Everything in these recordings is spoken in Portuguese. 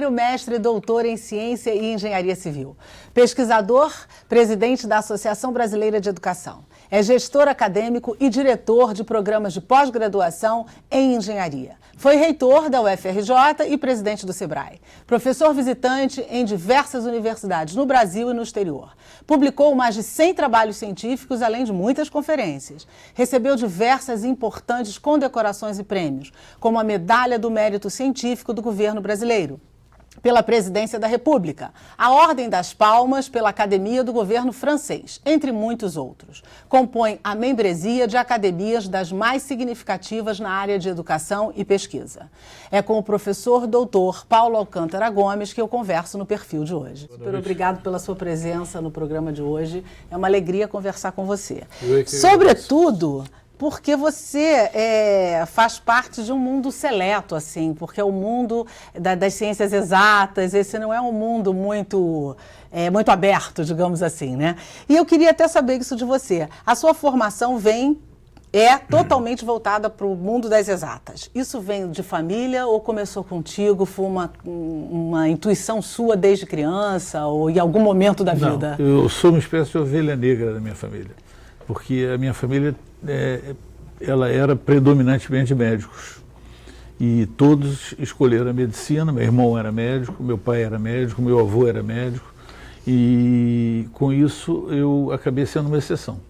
Ribeiro, mestre e doutor em Ciência e Engenharia Civil. Pesquisador, presidente da Associação Brasileira de Educação. É gestor acadêmico e diretor de programas de pós-graduação em engenharia. Foi reitor da UFRJ e presidente do SEBRAE. Professor visitante em diversas universidades no Brasil e no exterior. Publicou mais de 100 trabalhos científicos, além de muitas conferências. Recebeu diversas e importantes condecorações e prêmios, como a Medalha do Mérito Científico do Governo Brasileiro, pela Presidência da República, a Ordem das Palmas pela Academia do Governo Francês, entre muitos outros. Compõe a membresia de academias das mais significativas na área de educação e pesquisa. É com o professor doutor Paulo Alcântara Gomes que eu converso no perfil de hoje. Super obrigado pela sua presença no programa de hoje. É uma alegria conversar com você. Sobretudo porque você faz parte de um mundo seleto, assim, porque é o mundo das ciências exatas, esse não é um mundo muito aberto, digamos assim, né? E eu queria até saber isso de você. A sua formação é totalmente voltada para o mundo das exatas. Isso vem de família ou começou contigo? Foi uma intuição sua desde criança ou em algum momento da vida? Não, eu sou uma espécie de ovelha negra da minha família, porque a minha família ela era predominantemente médicos e todos escolheram a medicina. Meu irmão era médico, meu pai era médico, meu avô era médico e com isso eu acabei sendo uma exceção.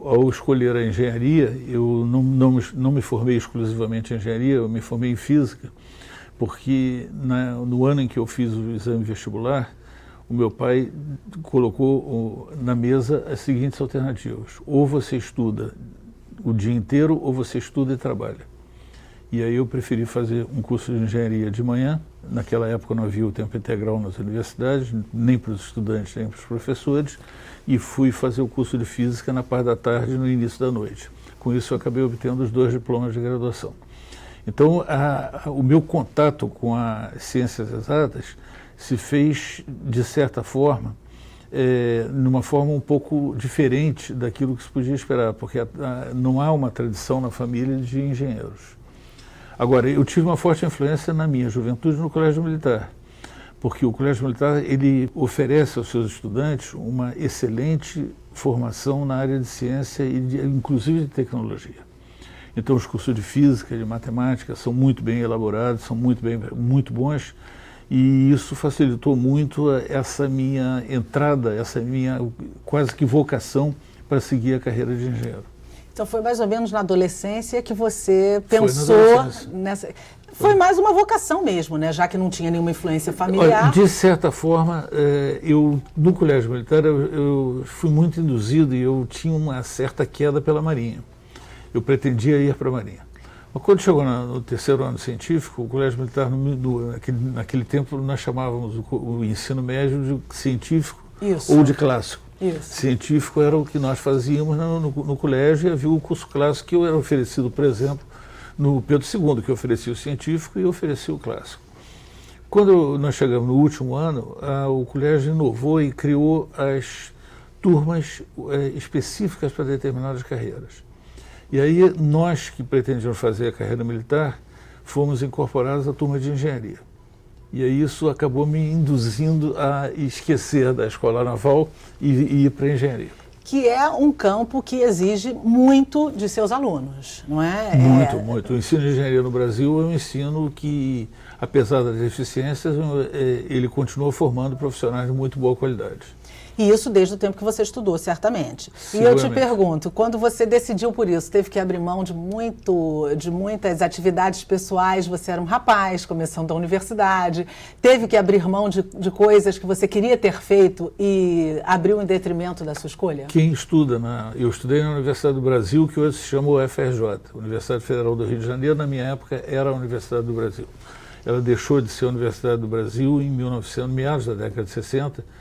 Ao escolher a engenharia, eu não me formei exclusivamente em engenharia, eu me formei em física, porque no ano em que eu fiz o exame vestibular, o meu pai colocou na mesa as seguintes alternativas: ou você estuda o dia inteiro ou você estuda e trabalha. E aí eu preferi fazer um curso de engenharia de manhã. Naquela época não havia o tempo integral nas universidades, nem para os estudantes, nem para os professores, e fui fazer o curso de física na parte da tarde e no início da noite. Com isso eu acabei obtendo os 2 diplomas de graduação. Então o meu contato com as ciências exatas se fez, de certa forma, numa forma um pouco diferente daquilo que se podia esperar, porque não há uma tradição na família de engenheiros. Agora, eu tive uma forte influência na minha juventude no Colégio Militar, porque o Colégio Militar ele oferece aos seus estudantes uma excelente formação na área de ciência e inclusive de tecnologia. Então, os cursos de física, de matemática são muito bem elaborados, são muito bons. E isso facilitou muito essa minha entrada, essa minha quase que vocação para seguir a carreira de engenheiro. Então foi mais ou menos na adolescência que você pensou nessa... Foi mais uma vocação mesmo, né? Já que não tinha nenhuma influência familiar. De certa forma, no Colégio Militar eu fui muito induzido e eu tinha uma certa queda pela Marinha. Eu pretendia ir para a Marinha. Mas quando chegou no terceiro ano científico, o Colégio Militar, naquele tempo, nós chamávamos o ensino médio de científico. Isso. Ou de clássico. Isso. Científico era o que nós fazíamos no colégio, e havia o curso clássico que eu era oferecido, por exemplo, no Pedro II, que oferecia o científico e oferecia o clássico. Quando nós chegamos no último ano, o colégio inovou e criou as turmas específicas para determinadas carreiras. E aí nós que pretendíamos fazer a carreira militar fomos incorporados à turma de engenharia. E aí isso acabou me induzindo a esquecer da escola naval e ir para a engenharia. Que é um campo que exige muito de seus alunos, não é? Muito. O ensino de engenharia no Brasil é um ensino que, apesar das deficiências, ele continua formando profissionais de muito boa qualidade. E isso desde o tempo que você estudou, certamente. E eu te pergunto, quando você decidiu por isso, teve que abrir mão de muitas atividades pessoais, você era um rapaz, começando a universidade, teve que abrir mão de coisas que você queria ter feito e abriu em detrimento da sua escolha? Quem estuda, eu estudei na Universidade do Brasil, que hoje se chama UFRJ, Universidade Federal do Rio de Janeiro, na minha época era a Universidade do Brasil. Ela deixou de ser a Universidade do Brasil em meados da década de 60,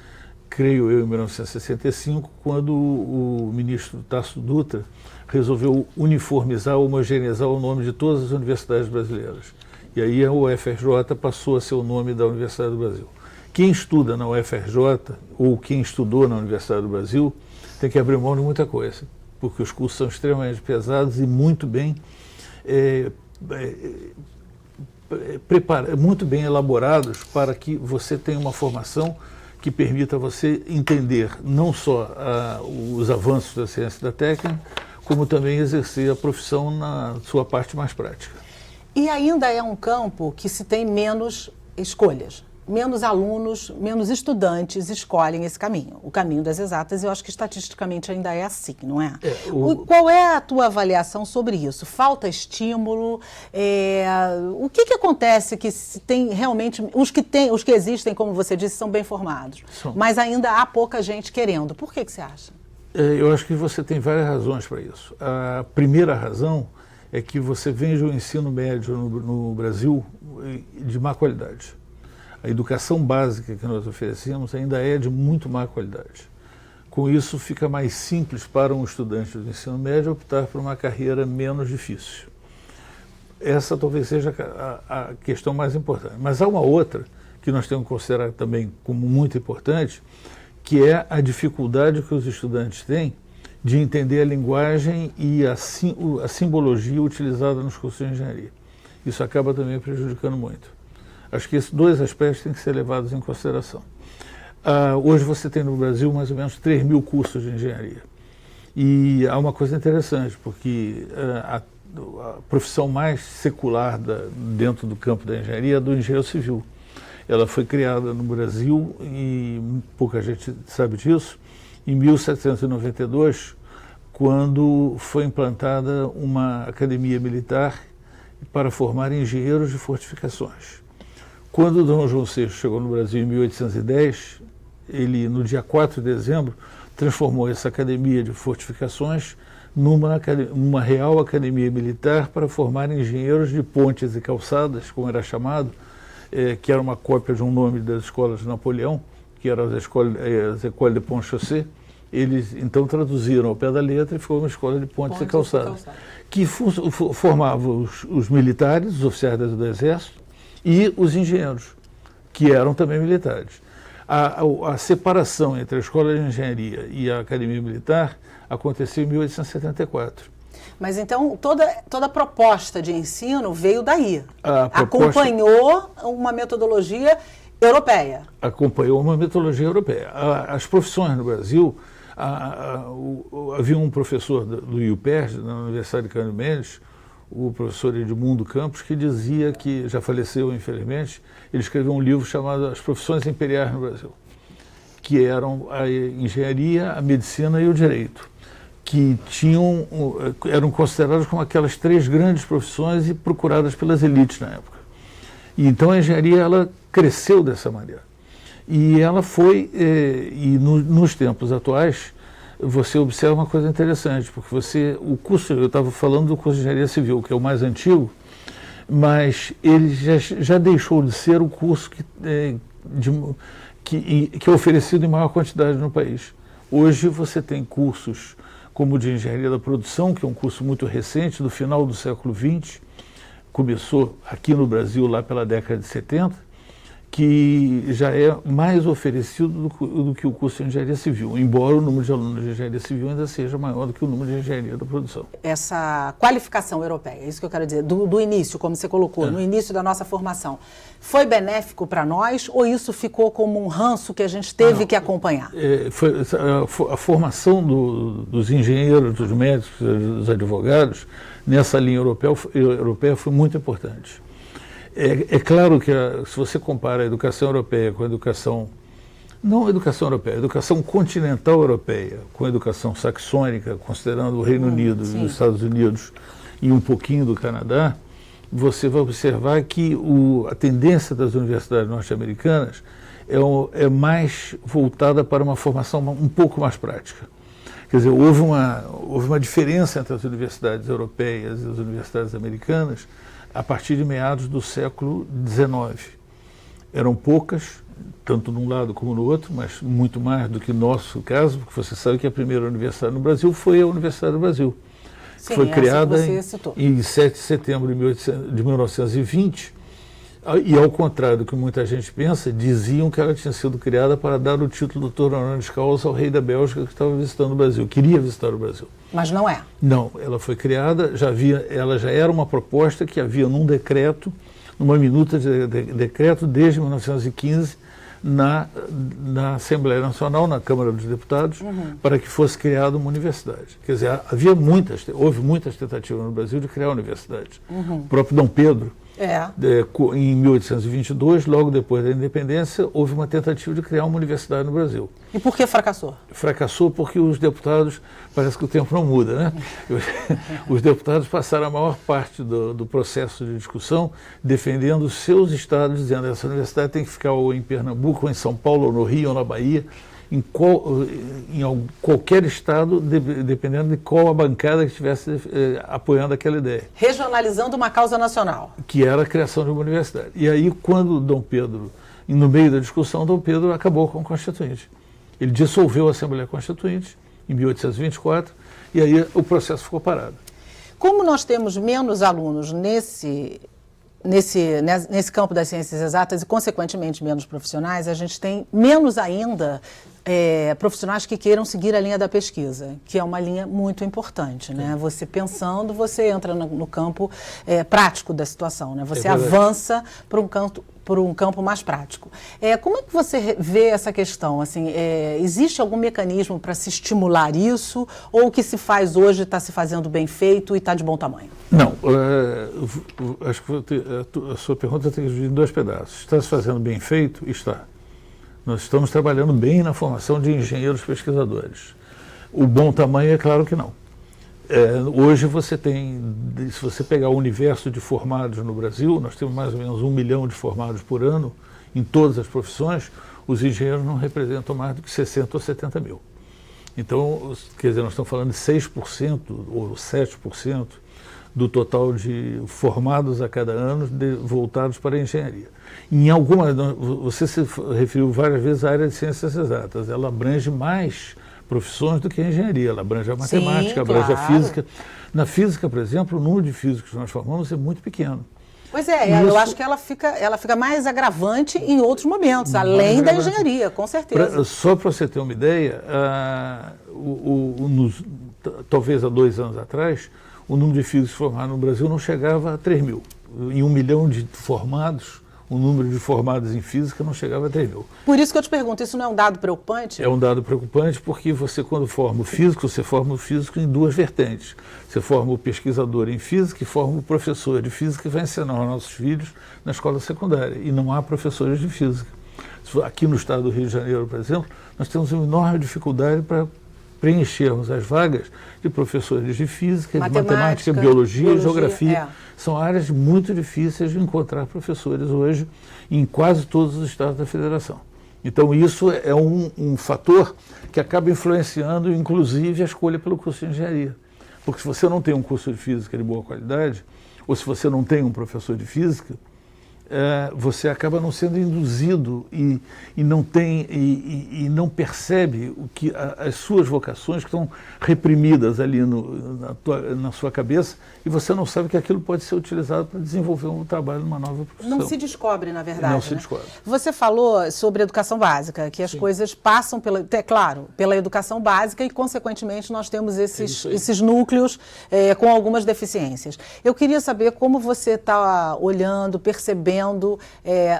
creio eu, em 1965, quando o ministro Tasso Dutra resolveu uniformizar, homogeneizar o nome de todas as universidades brasileiras. E aí a UFRJ passou a ser o nome da Universidade do Brasil. Quem estuda na UFRJ, ou quem estudou na Universidade do Brasil, tem que abrir mão de muita coisa, porque os cursos são extremamente pesados e muito bem muito bem elaborados para que você tenha uma formação que permita você entender não só os avanços da ciência e da técnica, como também exercer a profissão na sua parte mais prática. E ainda é um campo que se tem menos escolhas. Menos alunos, menos estudantes escolhem esse caminho. O caminho das exatas, eu acho que estatisticamente ainda é assim, não é? Qual é a tua avaliação sobre isso? Falta estímulo? O que acontece que se tem realmente... Os que existem, como você disse, são bem formados. Mas ainda há pouca gente querendo. Por que você acha? Eu acho que você tem várias razões para isso. A primeira razão é que você vende o ensino médio no Brasil de má qualidade. A educação básica que nós oferecemos ainda é de muito má qualidade. Com isso, fica mais simples para um estudante do ensino médio optar por uma carreira menos difícil. Essa talvez seja a questão mais importante. Mas há uma outra que nós temos que considerar também como muito importante, que é a dificuldade que os estudantes têm de entender a linguagem e a simbologia utilizada nos cursos de engenharia. Isso acaba também prejudicando muito. Acho que esses dois aspectos têm que ser levados em consideração. Hoje você tem no Brasil mais ou menos 3.000 cursos de engenharia. E há uma coisa interessante, porque a profissão mais secular dentro do campo da engenharia é a do engenheiro civil. Ela foi criada no Brasil, e pouca gente sabe disso, em 1792, quando foi implantada uma academia militar para formar engenheiros de fortificações. Quando Dom João VI chegou no Brasil em 1810, ele, no dia 4 de dezembro, transformou essa academia de fortificações numa real academia militar para formar engenheiros de pontes e calçadas, como era chamado, que era uma cópia de um nome das escolas de Napoleão, que eram as Écoles de Pont-Chaussée. Eles então traduziram ao pé da letra e ficou uma escola de pontes e calçadas, que formava os militares, os oficiais do Exército, e os engenheiros, que eram também militares. A separação entre a Escola de Engenharia e a Academia Militar aconteceu em 1874. Mas então toda a proposta de ensino veio daí. Acompanhou uma metodologia europeia. Acompanhou uma metodologia europeia. As profissões no Brasil, havia um professor do IUPERJ, na Universidade de Cândido Mendes, o professor Edmundo Campos, que dizia que, já faleceu infelizmente, ele escreveu um livro chamado As Profissões Imperiais no Brasil, que eram a engenharia, a medicina e o direito, que eram consideradas como aquelas três grandes profissões e procuradas pelas elites na época. E então a engenharia ela cresceu dessa maneira. E ela foi, nos tempos atuais, você observa uma coisa interessante, porque o curso, eu estava falando do curso de engenharia civil, que é o mais antigo, mas ele já deixou de ser o curso que é oferecido em maior quantidade no país. Hoje você tem cursos como o de engenharia da produção, que é um curso muito recente, do final do século XX, começou aqui no Brasil lá pela década de 70, que já é mais oferecido do que o curso de engenharia civil, embora o número de alunos de engenharia civil ainda seja maior do que o número de engenharia da produção. Essa qualificação europeia, é isso que eu quero dizer, do início, como você colocou, no início da nossa formação, foi benéfico para nós ou isso ficou como um ranço que a gente teve que acompanhar? A formação dos engenheiros, dos médicos, dos advogados, nessa linha europeia foi muito importante. É claro que se você compara a educação europeia com a educação, não a educação europeia, a educação continental europeia com a educação saxônica, considerando o Reino Unido, os Estados Unidos e um pouquinho do Canadá, você vai observar que a tendência das universidades norte-americanas é mais voltada para uma formação um pouco mais prática. Quer dizer, houve uma diferença entre as universidades europeias e as universidades americanas a partir de meados do século XIX. Eram poucas, tanto de um lado como no outro, mas muito mais do que o nosso caso, porque você sabe que a primeira universidade no Brasil foi a Universidade do Brasil, que foi criada em 7 de setembro de 1920, e ao contrário do que muita gente pensa, diziam que ela tinha sido criada para dar o título de doutor honoris causa ao rei da Bélgica que estava visitando o Brasil, queria visitar o Brasil. Mas não é? Não, ela foi criada, ela já era uma proposta que havia num decreto numa minuta de decreto desde 1915 na Assembleia Nacional, na Câmara dos Deputados, para que fosse criada uma universidade. Quer dizer, houve muitas tentativas no Brasil de criar universidades. O próprio Dom Pedro, em 1822, logo depois da independência, houve uma tentativa de criar uma universidade no Brasil. E por que fracassou? Fracassou porque os deputados, parece que o tempo não muda, né? Os deputados passaram a maior parte do processo de discussão defendendo os seus estados, dizendo que essa universidade tem que ficar ou em Pernambuco, ou em São Paulo, ou no Rio, ou na Bahia, em qualquer estado, dependendo de qual a bancada que estivesse apoiando aquela ideia. Regionalizando uma causa nacional. Que era a criação de uma universidade. E aí, quando Dom Pedro, no meio da discussão, Dom Pedro acabou com o Constituinte. Ele dissolveu a Assembleia Constituinte em 1824 e aí o processo ficou parado. Como nós temos menos alunos nesse campo das ciências exatas e, consequentemente, menos profissionais, a gente tem menos ainda profissionais que queiram seguir a linha da pesquisa, que é uma linha muito importante, né? Você pensando, você entra no campo prático da situação, né? Você avança para um campo mais prático. Como é que você vê essa questão? Assim, existe algum mecanismo para se estimular isso? Ou o que se faz hoje está se fazendo bem feito e está de bom tamanho? Não, acho que a sua pergunta tem que dividir em dois pedaços. Está se fazendo bem feito? Está. Nós estamos trabalhando bem na formação de engenheiros pesquisadores. O bom tamanho, é claro que não. Hoje você tem, se você pegar o universo de formados no Brasil, nós temos mais ou menos 1 milhão de formados por ano em todas as profissões, os engenheiros não representam mais do que 60 ou 70 mil. Então, quer dizer, nós estamos falando de 6% ou 7% do total de formados a cada ano voltados para a engenharia. Em algumas, você se referiu várias vezes à área de ciências exatas, ela abrange mais profissões do que a engenharia, ela abrange a matemática, abrange a física. Na física, por exemplo, o número de físicos que nós formamos é muito pequeno. Pois eu acho que ela fica mais agravante em outros momentos, além da engenharia, com certeza. Só para você ter uma ideia, talvez há 2 anos atrás, o número de físicos formados no Brasil não chegava a 3 mil. Em 1 milhão de formados, o número de formados em física não chegava a 3 mil. Por isso que eu te pergunto, isso não é um dado preocupante? É um dado preocupante porque você, quando forma o físico, você forma o físico em 2 vertentes. Você forma o pesquisador em física e forma o professor de física que vai ensinar aos nossos filhos na escola secundária. E não há professores de física. Aqui no estado do Rio de Janeiro, por exemplo, nós temos uma enorme dificuldade para preenchermos as vagas de professores de física, de matemática, biologia, geografia. São áreas muito difíceis de encontrar professores hoje em quase todos os estados da federação. Então isso é um fator que acaba influenciando, inclusive, a escolha pelo curso de engenharia. Porque se você não tem um curso de física de boa qualidade, ou se você não tem um professor de física, você acaba não sendo induzido e não percebe o que as suas vocações que estão reprimidas ali na sua cabeça, e você não sabe que aquilo pode ser utilizado para desenvolver um trabalho numa nova profissão. Não se descobre, na verdade. Não se descobre. Você falou sobre educação básica, que as coisas passam pela educação básica e, consequentemente, nós temos esses núcleos com algumas deficiências. Eu queria saber como você está olhando, percebendo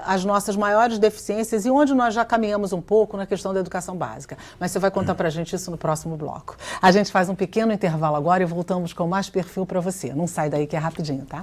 as nossas maiores deficiências e onde nós já caminhamos um pouco na questão da educação básica. Mas você vai contar para a gente isso no próximo bloco. A gente faz um pequeno intervalo agora e voltamos com mais perfil para você. Não sai daí que é rapidinho, tá?